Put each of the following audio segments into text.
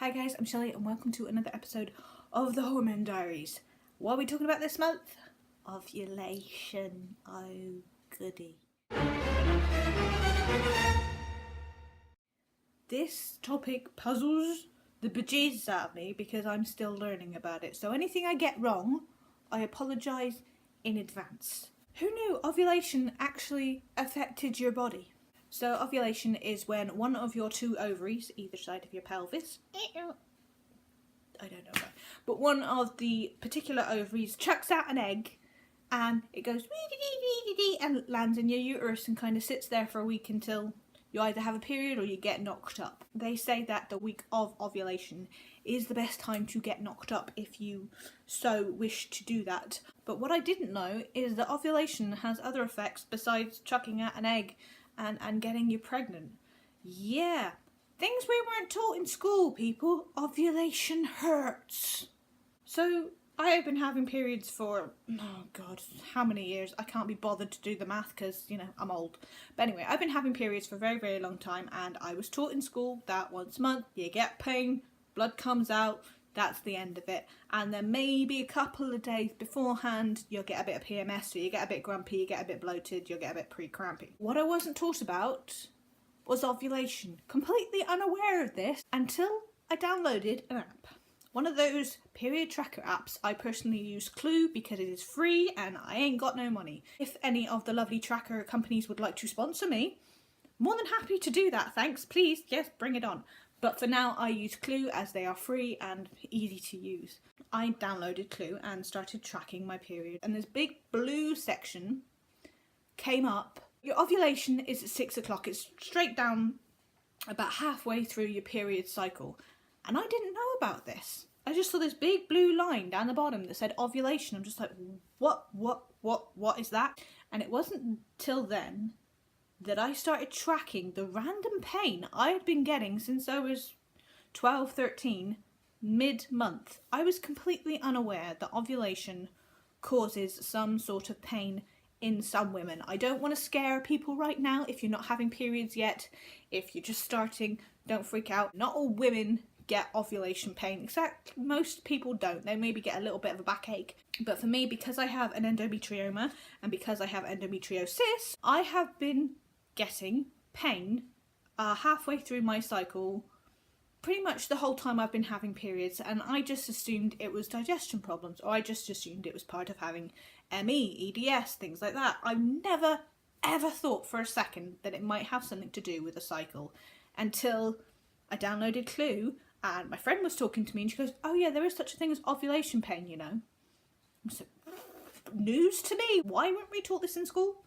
Hi guys, I'm Shelley and welcome to another episode of the Hormone Diaries. What are we talking about this month? Ovulation. Oh goody. This topic puzzles the bejesus out of me because I'm still learning about it. So anything I get wrong, I apologise in advance. Who knew ovulation actually affected your body? So ovulation is when one of your two ovaries, either side of your pelvis, I don't know why, but one of the particular ovaries chucks out an egg and it goes and lands in your uterus and kind of sits there for a week until you either have a period or you get knocked up. They say that the week of ovulation is the best time to get knocked up if you so wish to do that. But what I didn't know is that ovulation has other effects besides chucking out an egg and getting you pregnant. Yeah, things we weren't taught in school, people. Ovulation hurts. So I have been having periods for, oh god, how many years? I can't be bothered to do the math because, you know, I'm old. But anyway, I've been having periods for a very, very long time, and I was taught in school that once a month you get pain, blood comes out, that's the end of it. And then maybe a couple of days beforehand you'll get a bit of PMS, so you get a bit grumpy, you get a bit bloated, you'll get a bit pre-crampy. What I wasn't taught about was ovulation. Completely unaware of this until I downloaded an app. One of those period tracker apps. I personally use Clue because it is free and I ain't got no money. If any of the lovely tracker companies would like to sponsor me, more than happy to do that, thanks, please, yes, bring it on. But for now I use Clue as they are free and easy to use. I downloaded Clue and started tracking my period, and this big blue section came up. Your ovulation is at 6 o'clock, it's straight down about halfway through your period cycle. And I didn't know about this. I just saw this big blue line down the bottom that said ovulation. I'm just like, what is that? And it wasn't till then that I started tracking the random pain I had been getting since I was 12, 13, mid-month. I was completely unaware that ovulation causes some sort of pain in some women. I don't want to scare people right now. If you're not having periods yet, if you're just starting, don't freak out. Not all women get ovulation pain. Except most people don't. They maybe get a little bit of a backache. But for me, because I have an endometrioma and because I have endometriosis, I have been getting pain halfway through my cycle pretty much the whole time I've been having periods, and I just assumed it was digestion problems, or I just assumed it was part of having ME, EDS, things like that. I've never ever thought for a second that it might have something to do with a cycle until I downloaded Clue and my friend was talking to me and she goes, oh yeah, there is such a thing as ovulation pain, you know. I said, news to me. Why weren't we taught this in school?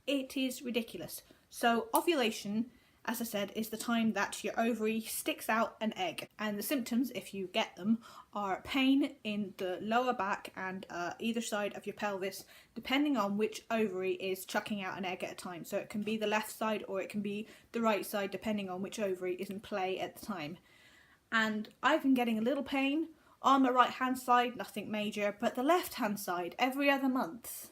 It is ridiculous. So ovulation, as I said, is the time that your ovary sticks out an egg. And the symptoms, if you get them, are pain in the lower back and either side of your pelvis, depending on which ovary is chucking out an egg at a time. So it can be the left side or it can be the right side, depending on which ovary is in play at the time. And I've been getting a little pain on the right hand side, nothing major, but the left hand side every other month.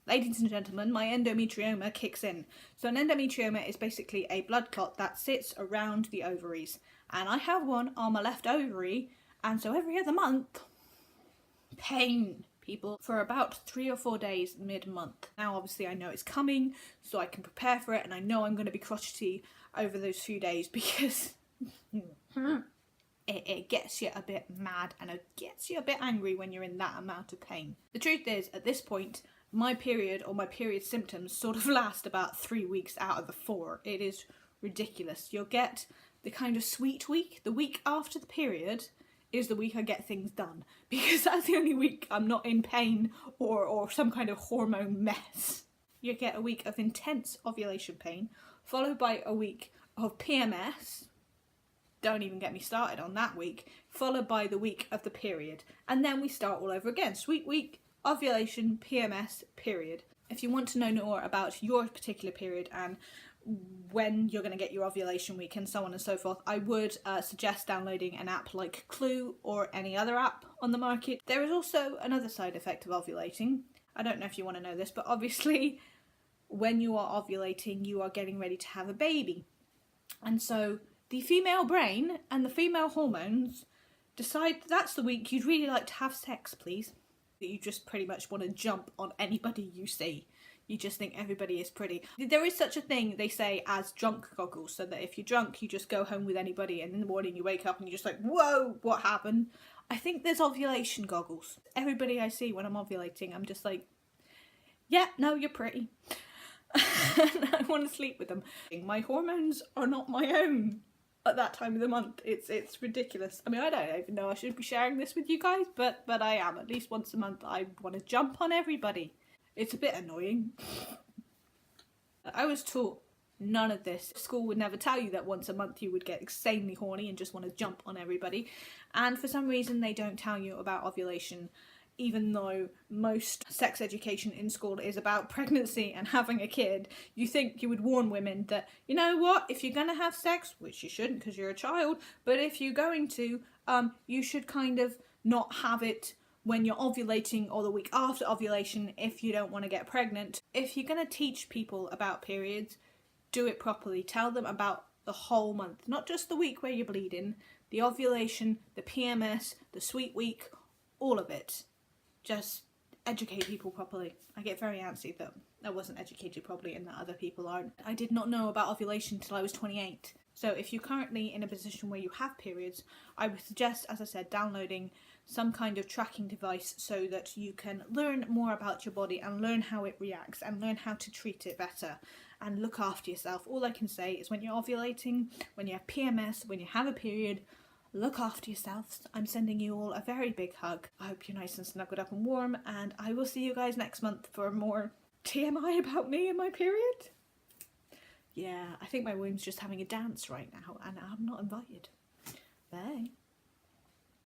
Ladies and gentlemen, my endometrioma kicks in. So an endometrioma is basically a blood clot that sits around the ovaries. And I have one on my left ovary, and so every other month, pain, people, for about 3 or 4 days mid-month. Now obviously I know it's coming, so I can prepare for it, and I know I'm going to be crotchety over those few days because it gets you a bit mad and it gets you a bit angry when you're in that amount of pain. The truth is, at this point, my period or my period symptoms sort of last about 3 weeks out of the 4. It is ridiculous. You'll get the kind of sweet week. The week after the period is the week I get things done, because that's the only week I'm not in pain or some kind of hormone mess. You get a week of intense ovulation pain, followed by a week of PMS. Don't even get me started on that week. Followed by the week of the period. And then we start all over again. Sweet week, ovulation, PMS, period. If you want to know more about your particular period and when you're going to get your ovulation week and so on and so forth, I would suggest downloading an app like Clue or any other app on the market. There is also another side effect of ovulating. I don't know if you want to know this, but obviously when you are ovulating, you are getting ready to have a baby. And so the female brain and the female hormones decide that's the week you'd really like to have sex, please. You just pretty much want to jump on anybody you see. You just think everybody is pretty. There is such a thing, they say, as drunk goggles, so that if you're drunk, you just go home with anybody, and in the morning you wake up and you're just like, whoa, what happened? I think there's ovulation goggles. Everybody I see when I'm ovulating, I'm just like, yeah, no, you're pretty. And I want to sleep with them. My hormones are not my own at that time of the month. It's ridiculous. I mean, I don't even know I should be sharing this with you guys, but I am. At least once a month I want to jump on everybody. It's a bit annoying. I was taught none of this. School would never tell you that once a month you would get insanely horny and just want to jump on everybody. And for some reason they don't tell you about ovulation, even though most sex education in school is about pregnancy and having a kid. You think you would warn women that, you know what, if you're going to have sex, which you shouldn't because you're a child, but if you're going to, you should kind of not have it when you're ovulating or the week after ovulation if you don't want to get pregnant. If you're going to teach people about periods, do it properly. Tell them about the whole month, not just the week where you're bleeding, the ovulation, the PMS, the sweet week, all of it. Just educate people properly. I get very antsy that I wasn't educated properly and that other people aren't. I did not know about ovulation until I was 28. So if you're currently in a position where you have periods, I would suggest, as I said, downloading some kind of tracking device so that you can learn more about your body and learn how it reacts and learn how to treat it better and look after yourself. All I can say is when you're ovulating, when you have PMS, when you have a period, look after yourselves. I'm sending you all a very big hug. I hope you're nice and snuggled up and warm, and I will see you guys next month for more TMI about me and my period. Yeah, I think my womb's just having a dance right now and I'm not invited.